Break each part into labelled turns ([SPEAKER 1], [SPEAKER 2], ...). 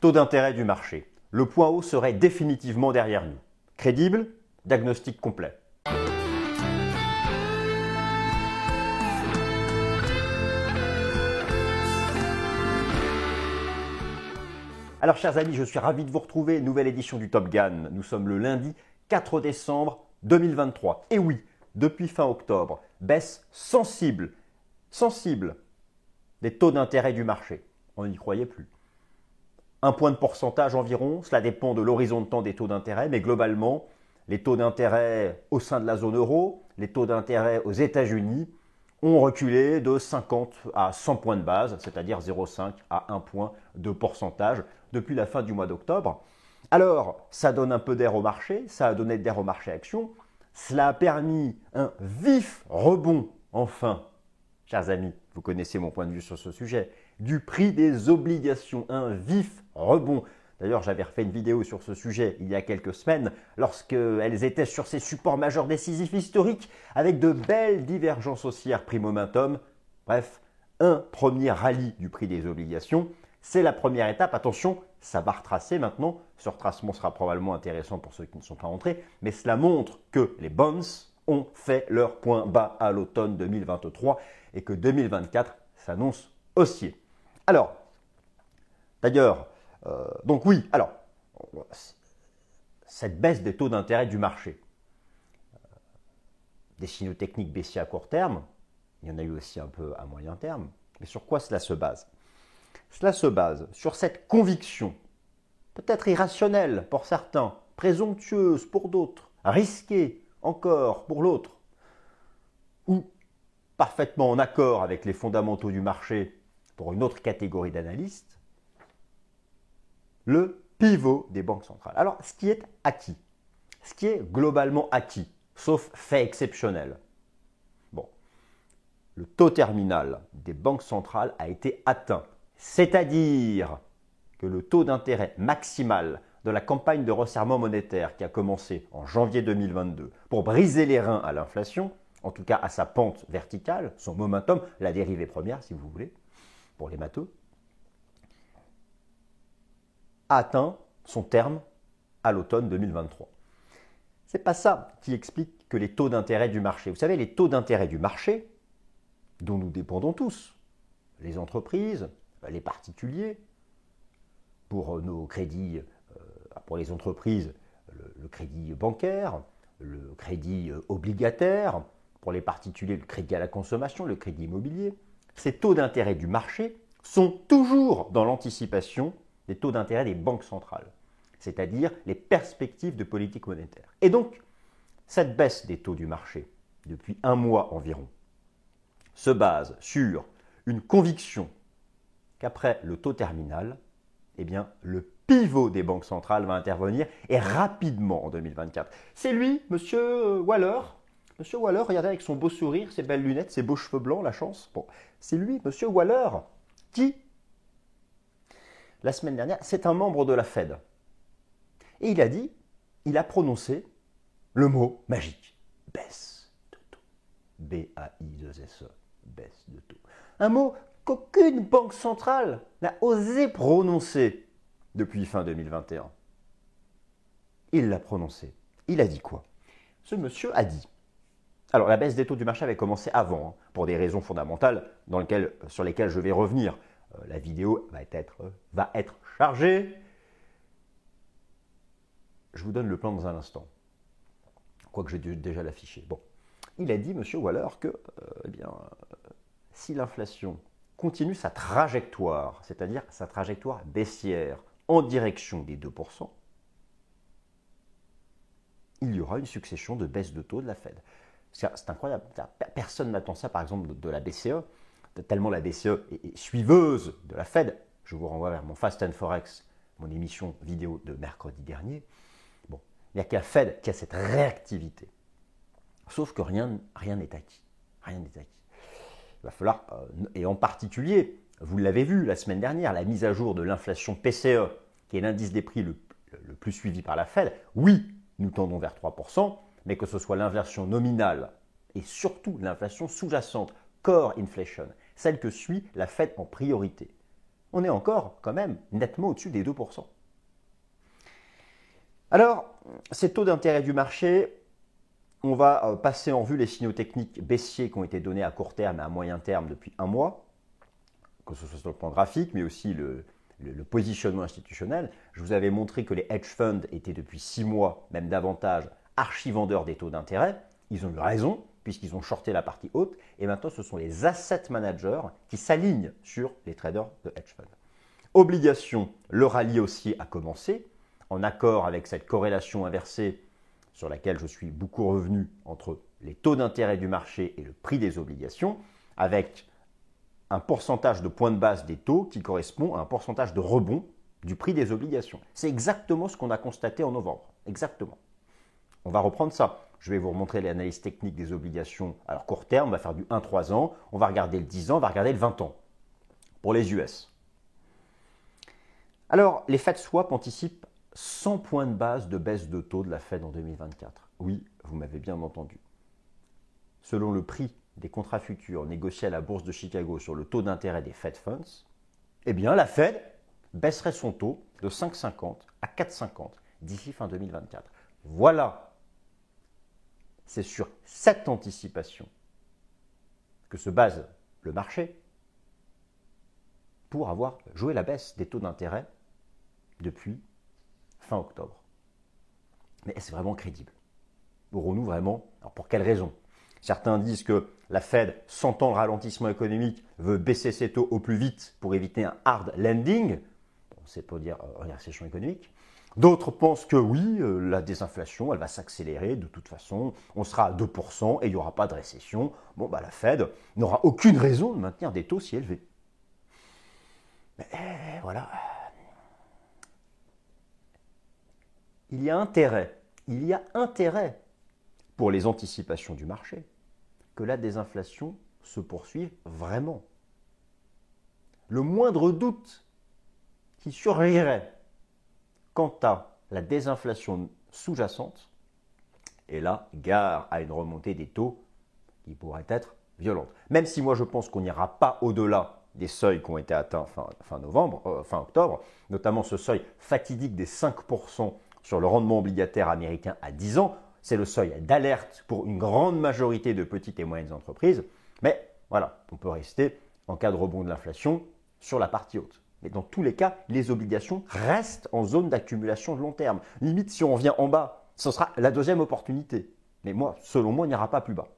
[SPEAKER 1] Taux d'intérêt du marché. Le point haut serait définitivement derrière nous. Crédible? Diagnostic complet. Alors chers amis, je suis ravi de vous retrouver, nouvelle édition du Top Gun. Nous sommes le lundi 4 décembre 2023. Et oui, depuis fin octobre, baisse sensible des taux d'intérêt du marché. On n'y croyait plus. 1 point de pourcentage environ, cela dépend de l'horizon de temps des taux d'intérêt, mais globalement, les taux d'intérêt au sein de la zone euro, les taux d'intérêt aux États-Unis ont reculé de 50 à 100 points de base, c'est-à-dire 0,5 à 1 point de pourcentage depuis la fin du mois d'octobre. Alors, ça donne un peu d'air au marché, ça a donné d'air au marché actions, cela a permis un vif rebond, enfin, chers amis, vous connaissez mon point de vue sur ce sujet, du prix des obligations, un vif rebond. D'ailleurs, j'avais refait une vidéo sur ce sujet il y a quelques semaines, lorsqu'elles étaient sur ces supports majeurs décisifs historiques, avec de belles divergences haussières prix-momentum. Bref, un premier rallye du prix des obligations. C'est la première étape. Attention, ça va retracer maintenant. Ce retracement sera probablement intéressant pour ceux qui ne sont pas entrés, mais cela montre que les bonds ont fait leur point bas à l'automne 2023 et que 2024 s'annonce haussier. Alors, d'ailleurs, donc oui, alors, cette baisse des taux d'intérêt du marché, des signaux techniques baissiers à court terme, il y en a eu aussi un peu à moyen terme, mais sur quoi cela se base? Cela se base sur cette conviction, peut-être irrationnelle pour certains, présomptueuse pour d'autres, risquée encore pour l'autre, ou parfaitement en accord avec les fondamentaux du marché pour une autre catégorie d'analystes, le pivot des banques centrales. Alors, ce qui est acquis, ce qui est globalement acquis, sauf fait exceptionnel. Bon, le taux terminal des banques centrales a été atteint, c'est-à-dire que le taux d'intérêt maximal de la campagne de resserrement monétaire qui a commencé en janvier 2022 pour briser les reins à l'inflation, en tout cas à sa pente verticale, son momentum, la dérivée première si vous voulez, pour les matheux, a atteint son terme à l'automne 2023. Ce n'est pas ça qui explique que les taux d'intérêt du marché. Vous savez, les taux d'intérêt du marché, dont nous dépendons tous, les entreprises, les particuliers, pour nos crédits, pour les entreprises, le crédit bancaire, le crédit obligataire, pour les particuliers, le crédit à la consommation, le crédit immobilier. Ces taux d'intérêt du marché sont toujours dans l'anticipation des taux d'intérêt des banques centrales, c'est-à-dire les perspectives de politique monétaire. Et donc, cette baisse des taux du marché, depuis un mois environ, se base sur une conviction qu'après le taux terminal, eh bien, le pivot des banques centrales va intervenir et rapidement en 2024. C'est lui, Monsieur Waller. Monsieur Waller, regardez avec son beau sourire, ses belles lunettes, ses beaux cheveux blancs, la chance. Bon, c'est lui, Monsieur Waller, qui, la semaine dernière, c'est un membre de la Fed. Et il a prononcé le mot magique, baisse de taux. B-A-I-2-S-E, baisse de taux. Un mot qu'aucune banque centrale n'a osé prononcer depuis fin 2021. Il l'a prononcé. Il a dit quoi? Ce monsieur a dit. Alors, la baisse des taux du marché avait commencé avant, pour des raisons fondamentales sur lesquelles je vais revenir. La vidéo va être chargée. Je vous donne le plan dans un instant. Quoique j'ai déjà l'affiché. Bon. Il a dit, M. Waller, que si l'inflation continue sa trajectoire, c'est-à-dire sa trajectoire baissière en direction des 2%, il y aura une succession de baisses de taux de la Fed. C'est incroyable. Personne n'attend ça, par exemple, de la BCE, tellement la BCE est suiveuse de la Fed. Je vous renvoie vers mon Fast and Forex, mon émission vidéo de mercredi dernier. Bon, il n'y a que la Fed qui a cette réactivité. Sauf que rien n'est acquis. Rien n'est acquis. Il va falloir, et en particulier, vous l'avez vu la semaine dernière, la mise à jour de l'inflation PCE, qui est l'indice des prix le plus suivi par la Fed. Oui, nous tendons vers 3%, mais que ce soit l'inflation nominale et surtout l'inflation sous-jacente, core inflation, celle que suit la Fed en priorité. on est encore quand même nettement au-dessus des 2%. Alors, ces taux d'intérêt du marché, on va passer en revue les signaux techniques baissiers qui ont été donnés à court terme et à moyen terme depuis un mois, que ce soit sur le plan graphique, mais aussi le positionnement institutionnel. Je vous avais montré que les hedge funds étaient depuis 6 mois, même davantage, archi-vendeurs des taux d'intérêt. Ils ont eu raison, puisqu'ils ont shorté la partie haute, et maintenant ce sont les asset managers qui s'alignent sur les traders de hedge funds. Obligations, le rallye haussier a commencé, en accord avec cette corrélation inversée sur laquelle je suis beaucoup revenu entre les taux d'intérêt du marché et le prix des obligations, avec un pourcentage de points de base des taux qui correspond à un pourcentage de rebond du prix des obligations. C'est exactement ce qu'on a constaté en novembre. Exactement. On va reprendre ça. Je vais vous remontrer l'analyse technique des obligations. Alors court terme, on va faire du 1-3 ans, on va regarder le 10 ans, on va regarder le 20 ans pour les US. Alors, les Fed Swap anticipent 100 points de base de baisse de taux de la Fed en 2024. Oui, vous m'avez bien entendu. Selon le prix des contrats futurs négociés à la bourse de Chicago sur le taux d'intérêt des Fed Funds, eh bien la Fed baisserait son taux de 5,50 à 4,50 d'ici fin 2024. Voilà. C'est sur cette anticipation que se base le marché pour avoir joué la baisse des taux d'intérêt depuis fin octobre. Mais est-ce vraiment crédible? Aurons-nous vraiment? Alors pour quelles raisons? Certains disent que la Fed, sentant le ralentissement économique, veut baisser ses taux au plus vite pour éviter un hard landing. Bon, c'est pour dire récession économique. D'autres pensent que oui, la désinflation, elle va s'accélérer. De toute façon, on sera à 2% et il n'y aura pas de récession. Bon, bah, la Fed n'aura aucune raison de maintenir des taux si élevés. Mais voilà. Il y a intérêt pour les anticipations du marché que la désinflation se poursuive vraiment. Le moindre doute qui surgirait quant à la désinflation sous-jacente, et là, gare à une remontée des taux qui pourrait être violente. Même si moi je pense qu'on n'ira pas au-delà des seuils qui ont été atteints fin octobre, notamment ce seuil fatidique des 5% sur le rendement obligataire américain à 10 ans, c'est le seuil d'alerte pour une grande majorité de petites et moyennes entreprises. Mais voilà, on peut rester en cas de rebond de l'inflation sur la partie haute. Mais dans tous les cas, les obligations restent en zone d'accumulation de long terme. Limite, si on revient en bas, ce sera la deuxième opportunité. Mais moi, selon moi, on n'ira pas plus bas.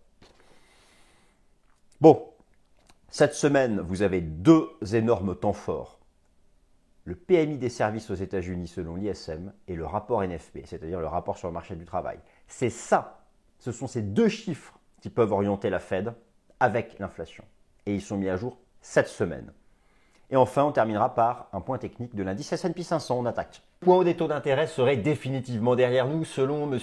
[SPEAKER 1] Bon, cette semaine, vous avez deux énormes temps forts. Le PMI des services aux États-Unis selon l'ISM et le rapport NFP, c'est-à-dire le rapport sur le marché du travail. C'est ça, ce sont ces deux chiffres qui peuvent orienter la Fed avec l'inflation. Et ils sont mis à jour cette semaine. Et enfin, on terminera par un point technique de l'indice S&P 500, on attaque. Le point haut des taux d'intérêt serait définitivement derrière nous, selon M.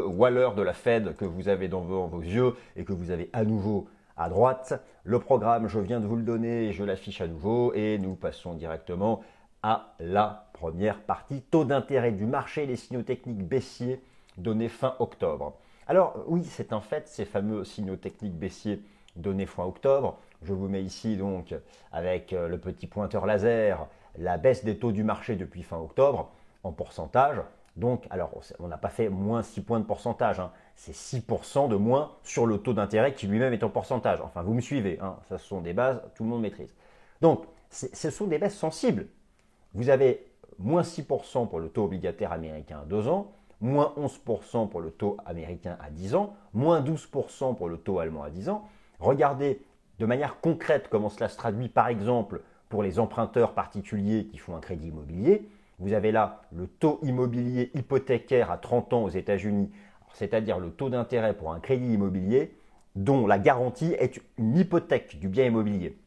[SPEAKER 1] Waller de la Fed, que vous avez dans vos yeux et que vous avez à nouveau à droite. Le programme, je viens de vous le donner, je l'affiche à nouveau et nous passons directement à la première partie, taux d'intérêt du marché, les signaux techniques baissiers donnés fin octobre. Alors oui, c'est un fait, ces fameux signaux techniques baissiers donnés fin octobre. Je vous mets ici donc avec le petit pointeur laser la baisse des taux du marché depuis fin octobre en pourcentage. Donc, alors on n'a pas fait moins 6 points de pourcentage, hein. C'est 6% de moins sur le taux d'intérêt qui lui-même est en pourcentage. Enfin, vous me suivez, hein. Ça, ce sont des bases, tout le monde maîtrise. Donc, ce sont des baisses sensibles. Vous avez moins 6% pour le taux obligataire américain à 2 ans, moins 11% pour le taux américain à 10 ans, moins 12% pour le taux allemand à 10 ans. Regardez de manière concrète comment cela se traduit par exemple pour les emprunteurs particuliers qui font un crédit immobilier. Vous avez là le taux immobilier hypothécaire à 30 ans aux États-Unis, c'est-à-dire le taux d'intérêt pour un crédit immobilier dont la garantie est une hypothèque du bien immobilier,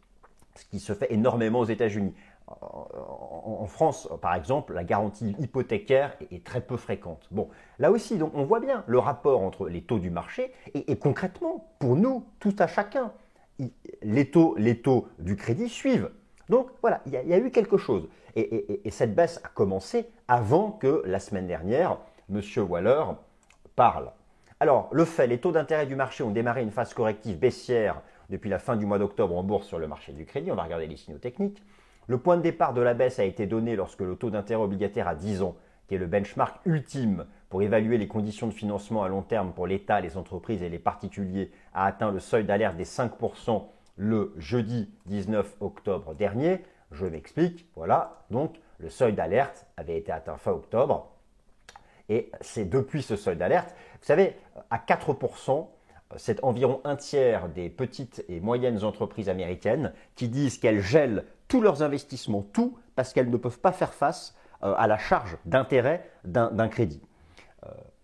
[SPEAKER 1] ce qui se fait énormément aux États-Unis. En France, par exemple, la garantie hypothécaire est très peu fréquente. Bon, là aussi, donc, on voit bien le rapport entre les taux du marché et concrètement, pour nous, tout à chacun, les taux du crédit suivent. Donc voilà, il y a eu quelque chose. Et cette baisse a commencé avant que la semaine dernière, M. Waller parle. Alors, le fait, les taux d'intérêt du marché ont démarré une phase corrective baissière depuis la fin du mois d'octobre en bourse sur le marché du crédit. On va regarder les signaux techniques. Le point de départ de la baisse a été donné lorsque le taux d'intérêt obligataire à 10 ans, qui est le benchmark ultime pour évaluer les conditions de financement à long terme pour l'État, les entreprises et les particuliers, a atteint le seuil d'alerte des 5% le jeudi 19 octobre dernier. Je m'explique, voilà, donc le seuil d'alerte avait été atteint fin octobre et c'est depuis ce seuil d'alerte, vous savez, à 4%, c'est environ un tiers des petites et moyennes entreprises américaines qui disent qu'elles gèlent tous leurs investissements, tout, parce qu'elles ne peuvent pas faire face à la charge d'intérêt d'un crédit.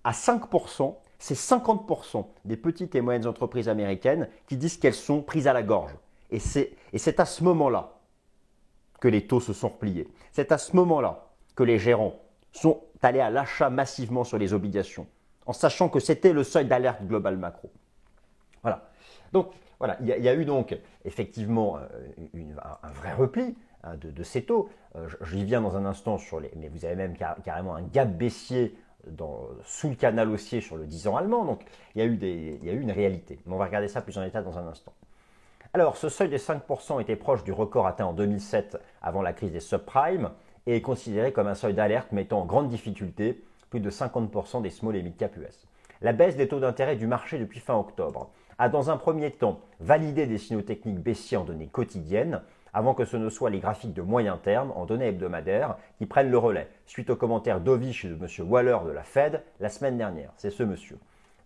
[SPEAKER 1] À 5%, c'est 50% des petites et moyennes entreprises américaines qui disent qu'elles sont prises à la gorge. Et c'est à ce moment-là que les taux se sont repliés. C'est à ce moment-là que les gérants sont allés à l'achat massivement sur les obligations, en sachant que c'était le seuil d'alerte global macro. Voilà. Donc, voilà, il y a eu donc effectivement un vrai repli de ces taux. J'y viens dans un instant mais vous avez même carrément un gap baissier sous le canal haussier sur le 10 ans allemand. Donc, il y a eu une réalité. Mais on va regarder ça plus en détail dans un instant. Alors, ce seuil des 5% était proche du record atteint en 2007 avant la crise des subprimes et est considéré comme un seuil d'alerte mettant en grande difficulté plus de 50% des small et mid cap US. La baisse des taux d'intérêt du marché depuis fin octobre a dans un premier temps validé des signaux techniques baissiers en données quotidiennes avant que ce ne soient les graphiques de moyen terme en données hebdomadaires qui prennent le relais, suite aux commentaires dovish de M. Waller de la Fed la semaine dernière. C'est ce monsieur.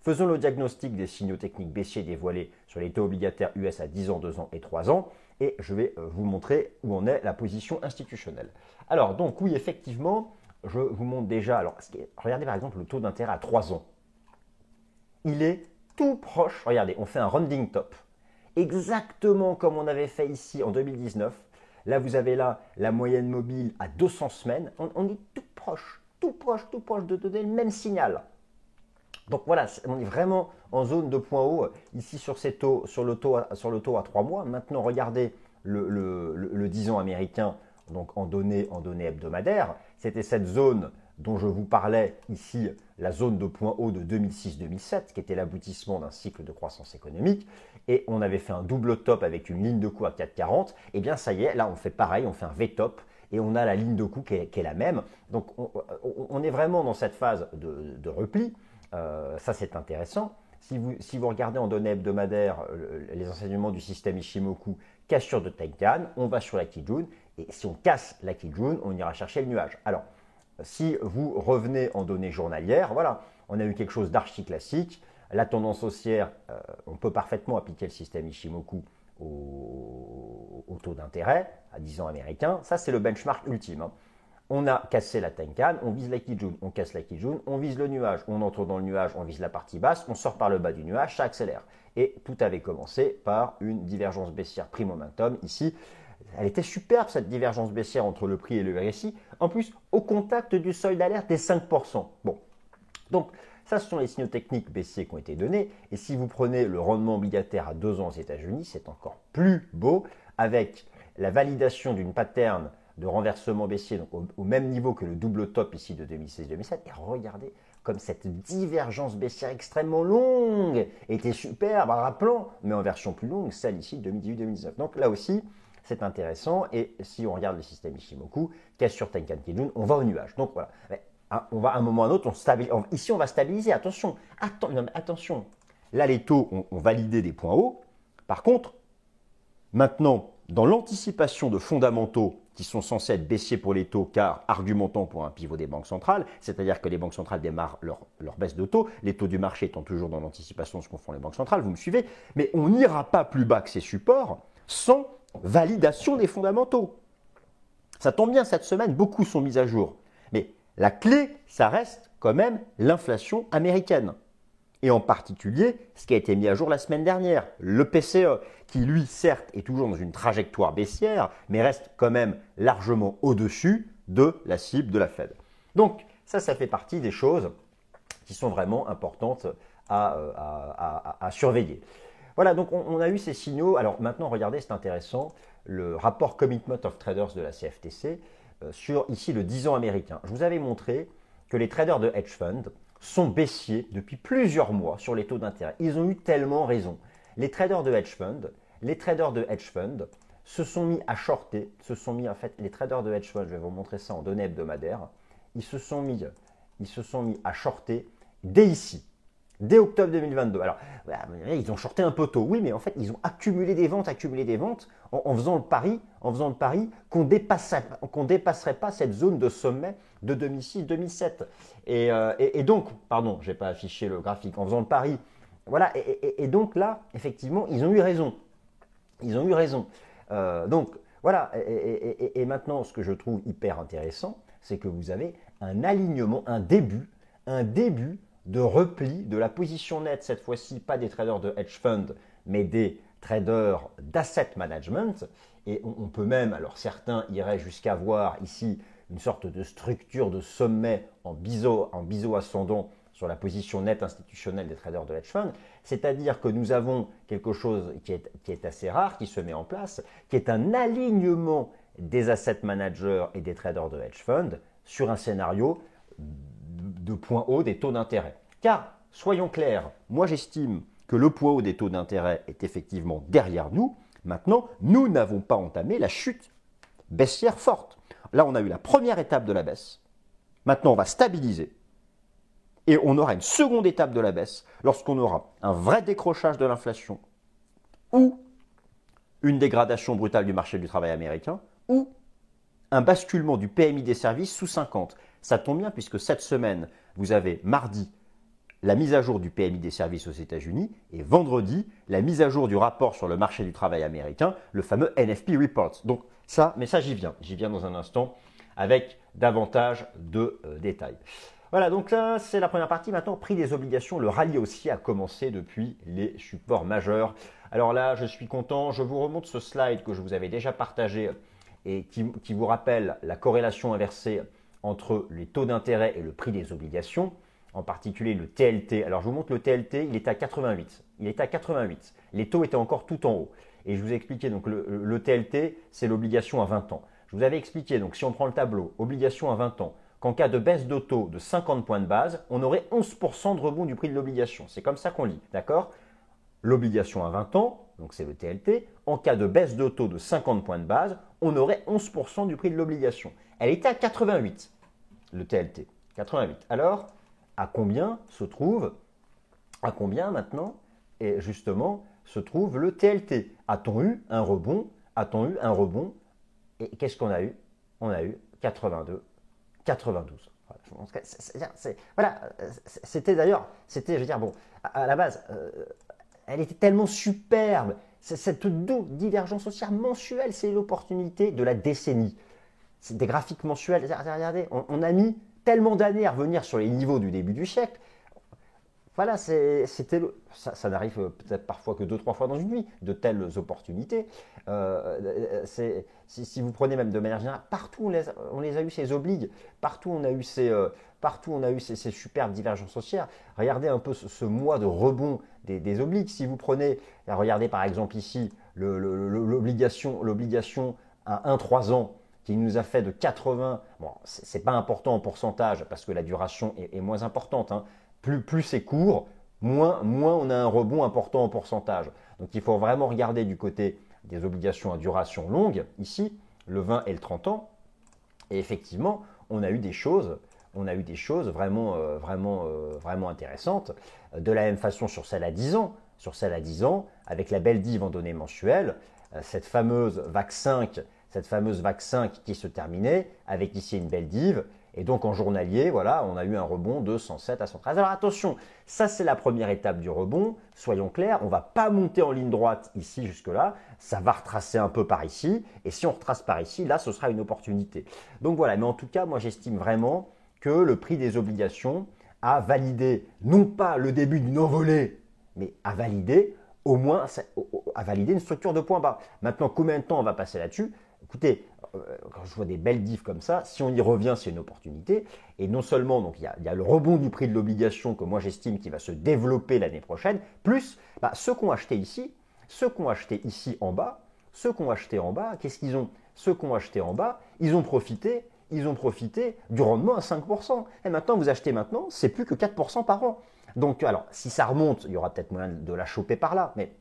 [SPEAKER 1] Faisons le diagnostic des signaux techniques baissiers dévoilés sur les taux obligataires US à 10 ans, 2 ans et 3 ans et je vais vous montrer où en est la position institutionnelle. Alors donc oui, effectivement, je vous montre déjà, regardez par exemple le taux d'intérêt à 3 ans. Il est tout proche, regardez, on fait un rounding top, exactement comme on avait fait ici en 2019. Là, vous avez là la moyenne mobile à 200 semaines. On est tout proche de donner le même signal. Donc voilà, on est vraiment en zone de point haut ici sur le taux à 3 mois. Maintenant, regardez le 10 ans américain donc en données hebdomadaires. C'était cette zone dont je vous parlais ici, la zone de point haut de 2006-2007, qui était l'aboutissement d'un cycle de croissance économique, et on avait fait un double top avec une ligne de coup à 4,40, et bien ça y est, là on fait pareil, on fait un V-top, et on a la ligne de coup qui est la même. Donc on est vraiment dans cette phase de repli, ça c'est intéressant. Si vous regardez en données hebdomadaires les enseignements du système Ishimoku, cassure de Tenkan, on va sur la Kijun, et si on casse la Kijun, on ira chercher le nuage. Alors, si vous revenez en données journalières, voilà, on a eu quelque chose d'archi classique. La tendance haussière, on peut parfaitement appliquer le système Ishimoku au taux d'intérêt à 10 ans américain. Ça, c'est le benchmark ultime. Hein. On a cassé la Tenkan, on vise la Kijun, on casse la Kijun, on vise le nuage, on entre dans le nuage, on vise la partie basse, on sort par le bas du nuage, ça accélère. Et tout avait commencé par une divergence baissière prix momentum ici. Elle était superbe cette divergence baissière entre le prix et le RSI, en plus au contact du seuil d'alerte des 5%. Bon, donc ça ce sont les signaux techniques baissiers qui ont été donnés, et si vous prenez le rendement obligataire à 2 ans aux États-Unis, c'est encore plus beau, avec la validation d'une pattern de renversement baissier donc au même niveau que le double top ici de 2016-2007, et regardez comme cette divergence baissière extrêmement longue était superbe, rappelant, mais en version plus longue, celle ici de 2018-2019. Donc là aussi, c'est intéressant, et si on regarde le système Ishimoku, cassure Tenkan Kijun, on va au nuage. Donc voilà, on va à un moment ou à un autre, ici on va stabiliser, attention, attention. Là les taux ont validé des points hauts, par contre, maintenant, dans l'anticipation de fondamentaux qui sont censés être baissiers pour les taux car argumentant pour un pivot des banques centrales, c'est-à-dire que les banques centrales démarrent leur baisse de taux, les taux du marché étant toujours dans l'anticipation de ce qu'en font les banques centrales, vous me suivez, mais on n'ira pas plus bas que ces supports sans validation des fondamentaux. Ça tombe bien, cette semaine, beaucoup sont mis à jour. Mais la clé, ça reste quand même l'inflation américaine. Et en particulier, ce qui a été mis à jour la semaine dernière, le PCE, qui lui, certes, est toujours dans une trajectoire baissière, mais reste quand même largement au-dessus de la cible de la Fed. Donc, ça fait partie des choses qui sont vraiment importantes à surveiller. Voilà, donc on a eu ces signaux. Alors maintenant, regardez, c'est intéressant, le rapport Commitment of Traders de la CFTC sur ici le 10 ans américain. Je vous avais montré que les traders de hedge fund sont baissiers depuis plusieurs mois sur les taux d'intérêt. Ils ont eu tellement raison. Les traders de hedge fund se sont mis à shorter, se sont mis en fait, les traders de hedge funds, je vais vous montrer ça en données hebdomadaires, ils se sont mis à shorter dès ici, dès octobre 2022. Alors, ils ont shorté un peu tôt, oui, mais en fait, ils ont accumulé des ventes en faisant le pari qu'on ne dépasserait pas cette zone de sommet de 2006-2007. Et donc, pardon, je n'ai pas affiché le graphique, en faisant le pari, voilà, et donc là, effectivement, ils ont eu raison. Ils ont eu raison. Donc, voilà, et maintenant, ce que je trouve hyper intéressant, c'est que vous avez un alignement, un début de repli de la position nette, cette fois-ci pas des traders de hedge fund, mais des traders d'asset management. Et on peut même, alors certains iraient jusqu'à voir ici une sorte de structure de sommet en biseau ascendant sur la position nette institutionnelle des traders de hedge fund, c'est-à-dire que nous avons quelque chose qui est assez rare, qui se met en place, qui est un alignement des asset managers et des traders de hedge fund sur un scénario de point haut des taux d'intérêt. Car, soyons clairs, moi j'estime que le point haut des taux d'intérêt est effectivement derrière nous. Maintenant, nous n'avons pas entamé la chute baissière forte. Là, on a eu la première étape de la baisse. Maintenant, on va stabiliser. Et on aura une seconde étape de la baisse lorsqu'on aura un vrai décrochage de l'inflation ou une dégradation brutale du marché du travail américain ou un basculement du PMI des services sous 50. Ça tombe bien puisque cette semaine, vous avez mardi la mise à jour du PMI des services aux États-Unis et vendredi la mise à jour du rapport sur le marché du travail américain, le fameux NFP Report. Donc ça, mais ça j'y viens dans un instant avec davantage de détails. Voilà, donc là, c'est la première partie. Maintenant, prix des obligations, le rallye aussi a commencé depuis les supports majeurs. Alors là, je suis content. Je vous remonte ce slide que je vous avais déjà partagé et qui vous rappelle la corrélation inversée entre les taux d'intérêt et le prix des obligations, en particulier le TLT. Alors, je vous montre le TLT, il est à 88. Les taux étaient encore tout en haut. Et je vous ai expliqué, donc le TLT, c'est l'obligation à 20 ans. Je vous avais expliqué, donc si on prend le tableau, obligation à 20 ans, qu'en cas de baisse de taux de 50 points de base, on aurait 11% de rebond du prix de l'obligation. C'est comme ça qu'on lit, d'accord? L'obligation à 20 ans, donc c'est le TLT, en cas de baisse de taux de 50 points de base, on aurait 11% du prix de l'obligation. Elle était à 88, le TLT, 88. Alors, à combien maintenant, et justement, se trouve le TLT? A-t-on eu un rebond? Et qu'est-ce qu'on a eu? On a eu 82. 92. Voilà, c'était d'ailleurs, je veux dire, bon, à la base, elle était tellement superbe. Cette divergence haussière mensuelle, c'est l'opportunité de la décennie. C'est des graphiques mensuels. Regardez, on a mis tellement d'années à revenir sur les niveaux du début du siècle. Voilà, ça n'arrive peut-être parfois que 2-3 fois dans une vie, de telles opportunités. Si vous prenez même de manière générale, partout on les a eu ces obligues, partout on a eu ces superbes divergences haussières. Regardez un peu ce mois de rebond des obligues. Si vous prenez, regardez par exemple ici l'obligation à 1-3 ans qui nous a fait de 80, bon, c'est pas important en pourcentage parce que la duration est moins importante, hein. Plus c'est court, moins on a un rebond important en pourcentage. Donc il faut vraiment regarder du côté des obligations à duration longue, ici, le 20 et le 30 ans. Et effectivement, on a eu des choses vraiment intéressantes. De la même façon sur celle à 10 ans, avec la belle div en données mensuelles, cette fameuse VAC 5 qui se terminait, avec ici une belle div. Et donc en journalier, voilà, on a eu un rebond de 107 à 113. Alors attention, ça c'est la première étape du rebond. Soyons clairs, on ne va pas monter en ligne droite ici jusque-là. Ça va retracer un peu par ici. Et si on retrace par ici, là, ce sera une opportunité. Donc voilà, mais en tout cas, moi j'estime vraiment que le prix des obligations a validé, non pas le début d'une envolée, mais a validé au moins une structure de point bas. Maintenant, combien de temps on va passer là-dessus? Écoutez, quand je vois des belles diffs comme ça, si on y revient, c'est une opportunité. Et non seulement, donc il y a le rebond du prix de l'obligation que moi j'estime qui va se développer l'année prochaine, plus ceux qui ont acheté ici en bas, qu'est-ce qu'ils ont? Ceux qui ont acheté en bas, ils ont profité du rendement à 5%. Et maintenant, vous achetez maintenant, c'est plus que 4% par an. Donc, alors, si ça remonte, il y aura peut-être moyen de la choper par là, mais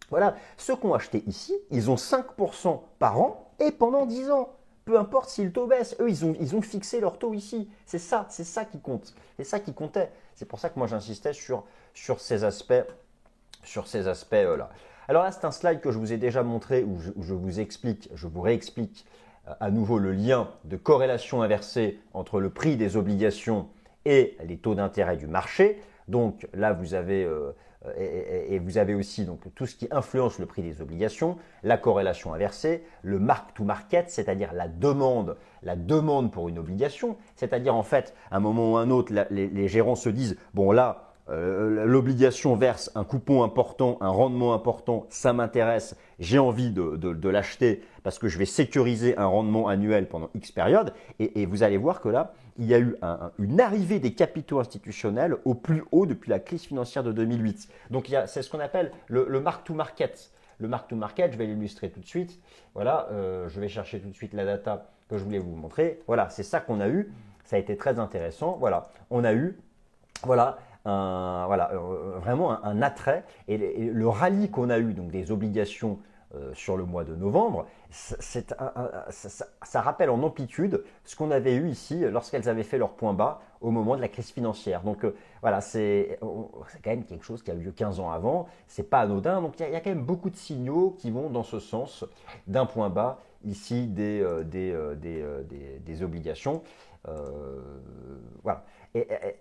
[SPEAKER 1] Voilà, ceux qui ont acheté ici, ils ont 5% par an et pendant 10 ans. Peu importe si le taux baisse, eux, ils ont fixé leur taux ici. C'est ça qui compte. C'est ça qui comptait. C'est pour ça que moi, j'insistais sur ces aspects, là. Alors là, c'est un slide que je vous ai déjà montré où je vous explique, je vous réexplique à nouveau le lien de corrélation inversée entre le prix des obligations et les taux d'intérêt du marché. Donc là, vous avez vous avez aussi donc, tout ce qui influence le prix des obligations, la corrélation inversée, le mark-to-market, c'est-à-dire la demande pour une obligation, c'est-à-dire en fait, à un moment ou à un autre, les gérants se disent, bon là, l'obligation verse un coupon important, un rendement important, ça m'intéresse, j'ai envie de l'acheter parce que je vais sécuriser un rendement annuel pendant X période. Et vous allez voir que là, il y a eu une arrivée des capitaux institutionnels au plus haut depuis la crise financière de 2008. Donc c'est ce qu'on appelle le mark-to-market. Le mark-to-market, je vais l'illustrer tout de suite. Voilà, je vais chercher tout de suite la data que je voulais vous montrer. Voilà, c'est ça qu'on a eu. Ça a été très intéressant. Voilà, on a eu, voilà, vraiment un attrait et le rallye qu'on a eu donc des obligations sur le mois de novembre, ça rappelle en amplitude ce qu'on avait eu ici lorsqu'elles avaient fait leur point bas au moment de la crise financière. Donc voilà, c'est quand même quelque chose qui a eu lieu 15 ans avant, c'est pas anodin, donc il y a quand même beaucoup de signaux qui vont dans ce sens d'un point bas ici des obligations. Voilà.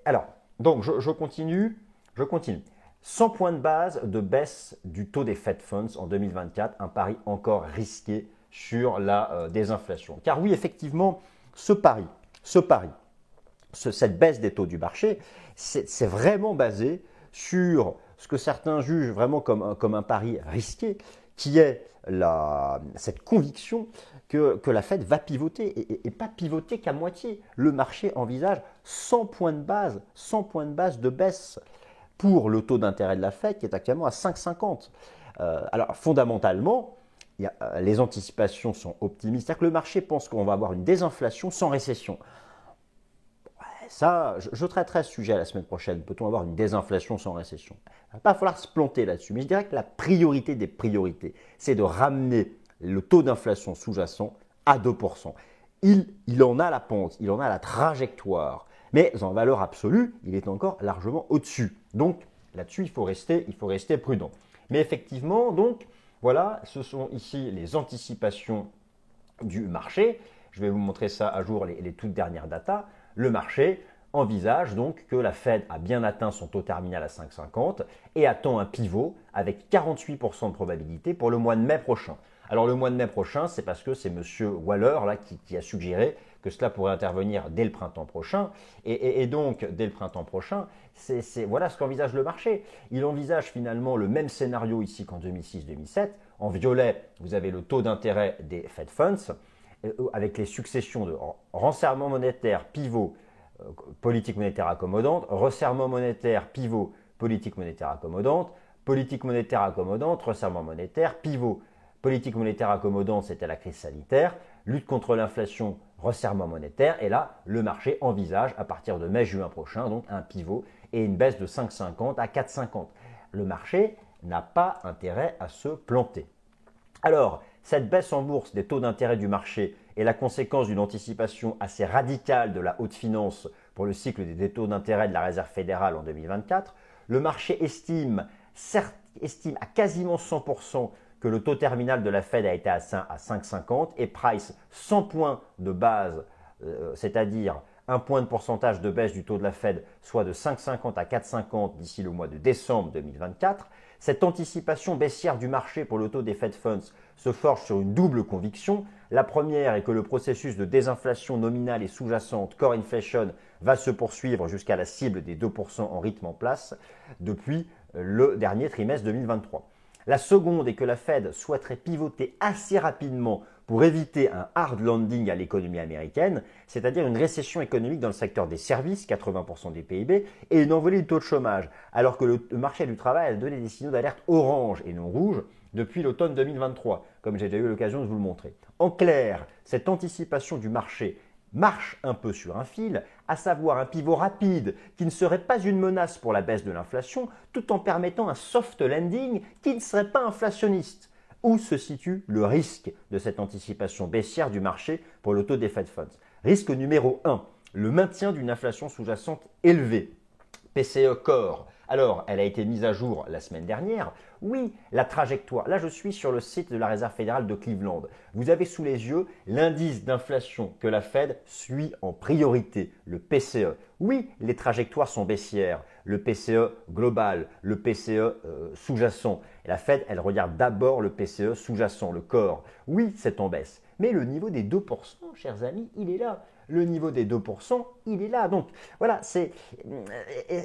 [SPEAKER 1] Alors, donc, je continue. 100 points de base de baisse du taux des Fed Funds en 2024, un pari encore risqué sur la désinflation. Car oui, effectivement, cette baisse des taux du marché, c'est vraiment basé sur ce que certains jugent vraiment comme un pari risqué, qui est cette conviction que la Fed va pivoter et pas pivoter qu'à moitié. Le marché envisage 100 points de base, 100 points de base de baisse pour le taux d'intérêt de la Fed qui est actuellement à 5,50. Alors fondamentalement, les anticipations sont optimistes. C'est-à-dire que le marché pense qu'on va avoir une désinflation sans récession. Ça, je traiterai ce sujet la semaine prochaine. Peut-on avoir une désinflation sans récession? Il ne va pas falloir se planter là-dessus. Mais je dirais que la priorité des priorités, c'est de ramener le taux d'inflation sous-jacent à 2%. Il en a la pente, il en a la trajectoire. Mais en valeur absolue, il est encore largement au-dessus. Donc là-dessus, il faut rester prudent. Mais effectivement, donc, voilà, ce sont ici les anticipations du marché. Je vais vous montrer ça à jour, les toutes dernières datas. Le marché envisage donc que la Fed a bien atteint son taux terminal à 5,50 et attend un pivot avec 48% de probabilité pour le mois de mai prochain. Alors le mois de mai prochain, c'est parce que c'est M. Waller là, qui a suggéré que cela pourrait intervenir dès le printemps prochain. Et donc, dès le printemps prochain, voilà ce qu'envisage le marché. Il envisage finalement le même scénario ici qu'en 2006-2007. En violet, vous avez le taux d'intérêt des Fed Funds avec les successions de resserrement monétaire, pivot, politique monétaire accommodante, resserrement monétaire, pivot, politique monétaire accommodante, resserrement monétaire, pivot, politique monétaire accommodante, c'était la crise sanitaire, lutte contre l'inflation, resserrement monétaire, et là, le marché envisage à partir de mai-juin prochain, donc un pivot et une baisse de 5,50 à 4,50. Le marché n'a pas intérêt à se planter. Alors, cette baisse en bourse des taux d'intérêt du marché est la conséquence d'une anticipation assez radicale de la haute finance pour le cycle des taux d'intérêt de la Réserve fédérale en 2024. Le marché estime à quasiment 100% que le taux terminal de la Fed a été à 5,50 et price 100 points de base, c'est-à-dire un point de pourcentage de baisse du taux de la Fed, soit de 5,50 à 4,50 d'ici le mois de décembre 2024. Cette anticipation baissière du marché pour le taux des Fed Funds se forge sur une double conviction. La première est que le processus de désinflation nominale et sous-jacente, core inflation, va se poursuivre jusqu'à la cible des 2% en rythme en place depuis le dernier trimestre 2023. La seconde est que la Fed souhaiterait pivoter assez rapidement pour éviter un hard landing à l'économie américaine, c'est-à-dire une récession économique dans le secteur des services, 80% des PIB, et une envolée du taux de chômage, alors que le marché du travail a donné des signaux d'alerte orange et non rouge depuis l'automne 2023, comme j'ai déjà eu l'occasion de vous le montrer. En clair, cette anticipation du marché marche un peu sur un fil, à savoir un pivot rapide qui ne serait pas une menace pour la baisse de l'inflation, tout en permettant un soft landing qui ne serait pas inflationniste. Où se situe le risque de cette anticipation baissière du marché pour le taux des Fed Funds? Risque numéro 1, le maintien d'une inflation sous-jacente élevée. PCE Core. Alors, elle a été mise à jour la semaine dernière. Oui, la trajectoire. Là, je suis sur le site de la Réserve fédérale de Cleveland. Vous avez sous les yeux l'indice d'inflation que la Fed suit en priorité, le PCE. Oui, les trajectoires sont baissières. Le PCE global, le PCE sous-jacent. Et la Fed, elle regarde d'abord le PCE sous-jacent, le corps. Oui, c'est en baisse. Mais le niveau des 2%, chers amis, il est là. Le niveau des 2%, il est là. Donc voilà,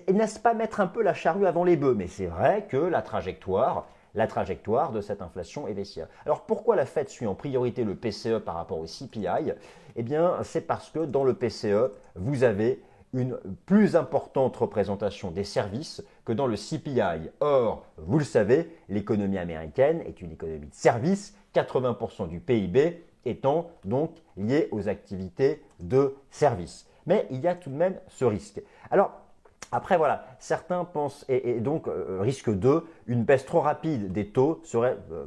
[SPEAKER 1] n'est-ce pas mettre un peu la charrue avant les bœufs? Mais c'est vrai que la trajectoire de cette inflation est baissière. Alors pourquoi la Fed suit en priorité le PCE par rapport au CPI? Eh bien, c'est parce que dans le PCE, vous avez une plus importante représentation des services que dans le CPI. Or, vous le savez, l'économie américaine est une économie de services, 80% du PIB étant donc lié aux activités de services. Mais il y a tout de même ce risque. Alors, après, voilà, certains pensent, et donc risque 2, une baisse trop rapide des taux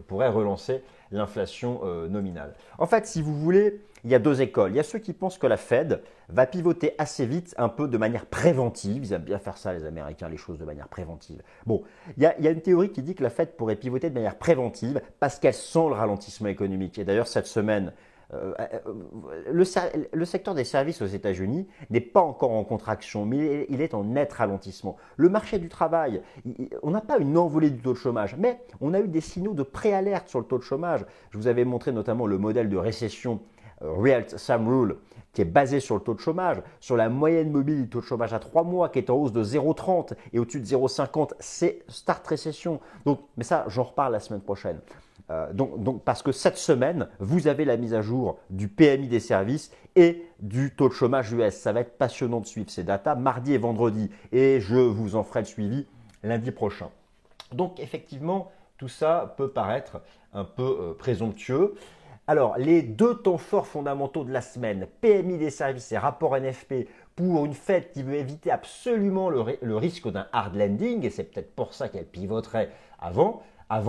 [SPEAKER 1] pourrait relancer l'inflation nominale. En fait, si vous voulez, il y a deux écoles. Il y a ceux qui pensent que la Fed va pivoter assez vite, un peu de manière préventive. Ils aiment bien faire ça, les Américains, les choses de manière préventive. Bon, il y a une théorie qui dit que la Fed pourrait pivoter de manière préventive parce qu'elle sent le ralentissement économique. Et d'ailleurs, cette semaine, le secteur des services aux États-Unis n'est pas encore en contraction, mais il est en net ralentissement. Le marché du travail, on n'a pas une envolée du taux de chômage, mais on a eu des signaux de préalerte sur le taux de chômage. Je vous avais montré notamment le modèle de récession Real Time Rule qui est basé sur le taux de chômage, sur la moyenne mobile du taux de chômage à 3 mois qui est en hausse de 0,30 et au-dessus de 0,50, c'est start récession. Donc, mais ça, j'en reparle la semaine prochaine. Parce que cette semaine, vous avez la mise à jour du PMI des services et du taux de chômage US. Ça va être passionnant de suivre ces datas mardi et vendredi et je vous en ferai le suivi lundi prochain. Donc effectivement, tout ça peut paraître un peu présomptueux. Alors, les deux temps forts fondamentaux de la semaine, PMI des services et rapport NFP, pour une Fed qui veut éviter absolument le risque d'un hard landing, et c'est peut-être pour ça qu'elle pivoterait avant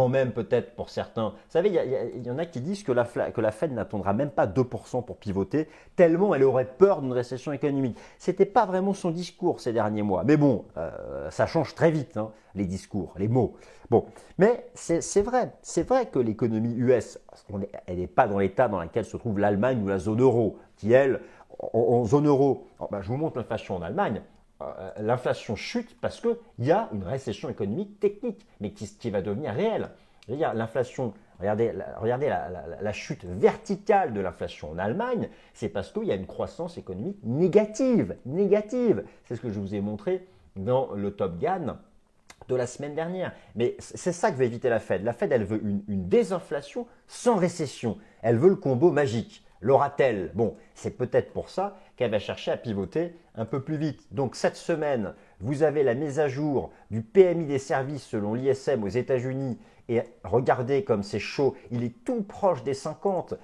[SPEAKER 1] même peut-être pour certains. Vous savez, il y en a qui disent que la Fed n'attendra même pas 2% pour pivoter, tellement elle aurait peur d'une récession économique. Ce n'était pas vraiment son discours ces derniers mois. Mais bon, ça change très vite, hein, les discours, les mots. Bon, mais c'est vrai que l'économie US, elle n'est pas dans l'état dans lequel se trouve l'Allemagne ou la zone euro, qui elle, en zone euro, je vous montre l'inflation en Allemagne. L'inflation chute parce qu'il y a une récession économique technique, mais qui va devenir réelle. L'inflation, regardez la chute verticale de l'inflation en Allemagne, c'est parce qu'il y a une croissance économique négative. C'est ce que je vous ai montré dans le Top Gun de la semaine dernière. Mais c'est ça que veut éviter la Fed. La Fed, elle veut une désinflation sans récession. Elle veut le combo magique. L'aura-t-elle? Bon, c'est peut-être pour ça qu'elle va chercher à pivoter un peu plus vite. Donc cette semaine, vous avez la mise à jour du PMI des services selon l'ISM aux États-Unis. Et regardez comme c'est chaud, il est tout proche des 50.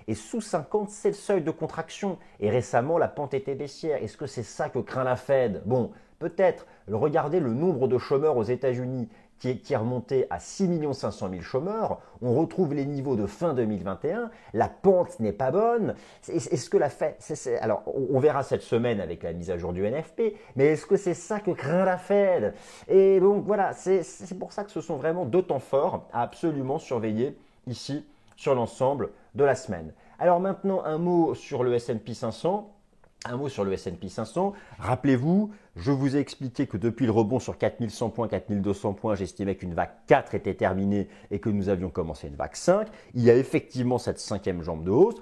[SPEAKER 1] Et sous 50, c'est le seuil de contraction. Et récemment, la pente était baissière. Est-ce que c'est ça que craint la Fed? Bon, peut-être. Regardez le nombre de chômeurs aux États-Unis qui est remonté à 6 500 000 chômeurs. On retrouve les niveaux de fin 2021. La pente n'est pas bonne. Est-ce que la Fed… Alors, on verra cette semaine avec la mise à jour du NFP, mais est-ce que c'est ça que craint la Fed? Et donc voilà, c'est pour ça que ce sont vraiment deux temps forts à absolument surveiller ici sur l'ensemble de la semaine. Alors maintenant, un mot sur le S&P 500. Rappelez-vous, je vous ai expliqué que depuis le rebond sur 4100 points, 4200 points, j'estimais qu'une vague 4 était terminée et que nous avions commencé une vague 5. Il y a effectivement cette cinquième jambe de hausse.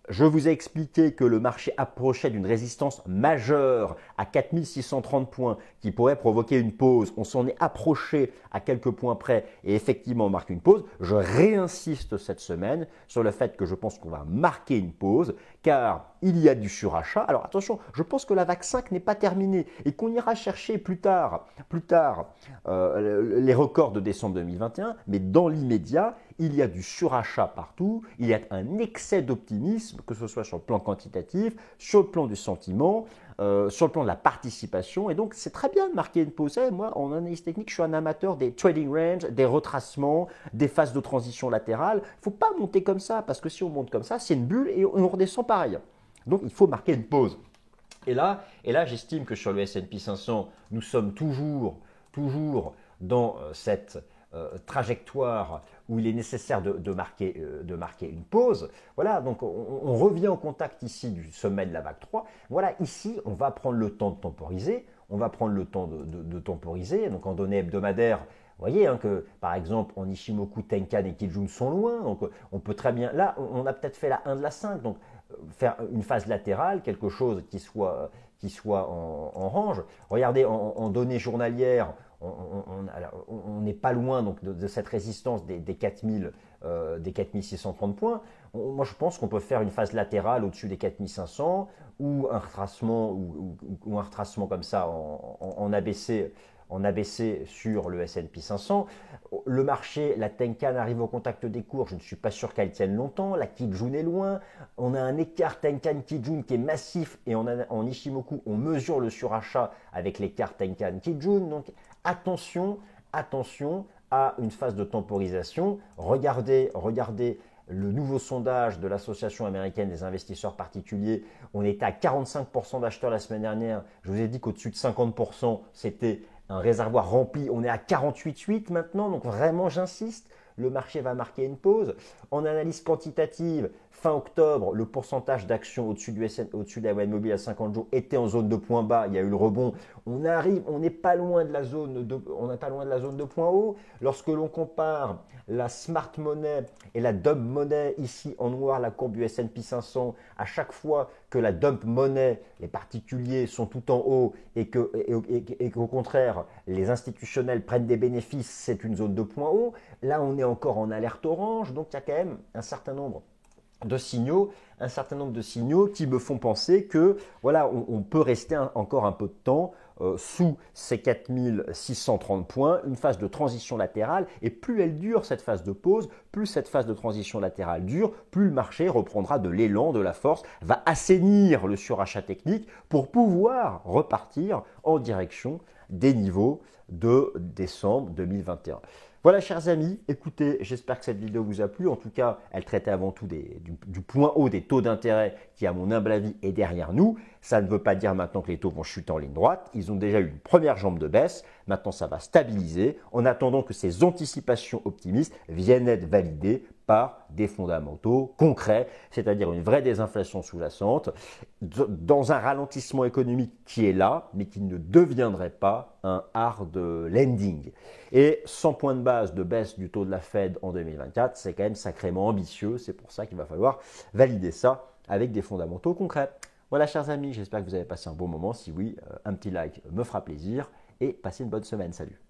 [SPEAKER 1] Je vous ai expliqué que le marché approchait d'une résistance majeure à 4630 points qui pourrait provoquer une pause. On s'en est approché à quelques points près et effectivement on marque une pause. Je réinsiste cette semaine sur le fait que je pense qu'on va marquer une pause car il y a du surachat. Alors attention, je pense que la vague 5 n'est pas terminée et qu'on ira chercher plus tard les records de décembre 2021, mais dans l'immédiat, il y a du surachat partout, il y a un excès d'optimisme, que ce soit sur le plan quantitatif, sur le plan du sentiment, sur le plan de la participation. Et donc, c'est très bien de marquer une pause. Moi, en analyse technique, je suis un amateur des trading range, des retracements, des phases de transition latérale. Il ne faut pas monter comme ça, parce que si on monte comme ça, c'est une bulle et on redescend pareil. Donc, il faut marquer une pause. Et là j'estime que sur le S&P 500, nous sommes toujours dans cette trajectoire où il est nécessaire de marquer une pause. Voilà, donc on revient en contact ici du sommet de la vague 3. Voilà, ici, on va prendre le temps de temporiser. On va prendre le temps de temporiser. Donc en données hebdomadaires, vous voyez que, par exemple, en Ishimoku, Tenkan et Kijun sont loin. Donc on peut très bien… Là, on a peut-être fait la 1 de la 5. Donc faire une phase latérale, quelque chose qui soit en range. Regardez, en données journalières, on n'est pas loin donc, de cette résistance des 4630 points. Moi, je pense qu'on peut faire une phase latérale au-dessus des 4500 ou un retracement, ou un retracement comme ça en ABC sur le S&P 500. Le marché, la Tenkan arrive au contact des cours, je ne suis pas sûr qu'elle tienne longtemps. La Kijun est loin. On a un écart Tenkan-Kijun qui est massif et en Ishimoku, on mesure le surachat avec l'écart Tenkan-Kijun. Donc attention à une phase de temporisation. Regardez le nouveau sondage de l'Association américaine des investisseurs particuliers. On était à 45% d'acheteurs la semaine dernière. Je vous ai dit qu'au-dessus de 50%, c'était un réservoir rempli. On est à 48,8 maintenant, donc vraiment j'insiste, le marché va marquer une pause. En analyse quantitative, fin octobre, le pourcentage d'actions au-dessus de la moyenne mobile à 50 jours était en zone de point bas, il y a eu le rebond. On n'est pas loin de la zone de point haut. Lorsque l'on compare la smart money et la dump money, ici en noir la courbe du S&P 500, à chaque fois que la dump money, les particuliers sont tout en haut et qu'au contraire les institutionnels prennent des bénéfices, c'est une zone de point haut. Là on est encore en alerte orange, donc il y a quand même un certain nombre de signaux qui me font penser que voilà, on peut rester encore un peu de temps sous ces 4630 points, une phase de transition latérale, et plus elle dure cette phase de pause, plus cette phase de transition latérale dure, plus le marché reprendra de l'élan, de la force, va assainir le surachat technique pour pouvoir repartir en direction des niveaux de décembre 2021. Voilà, chers amis, écoutez, j'espère que cette vidéo vous a plu. En tout cas, elle traitait avant tout du point haut des taux d'intérêt qui, à mon humble avis, est derrière nous. Ça ne veut pas dire maintenant que les taux vont chuter en ligne droite. Ils ont déjà eu une première jambe de baisse. Maintenant, ça va stabiliser en attendant que ces anticipations optimistes viennent être validées par des fondamentaux concrets, c'est-à-dire une vraie désinflation sous-jacente, dans un ralentissement économique qui est là, mais qui ne deviendrait pas un hard landing. Et 100 points de base de baisse du taux de la Fed en 2024, c'est quand même sacrément ambitieux. C'est pour ça qu'il va falloir valider ça avec des fondamentaux concrets. Voilà, chers amis, j'espère que vous avez passé un bon moment. Si oui, un petit like me fera plaisir et passez une bonne semaine. Salut!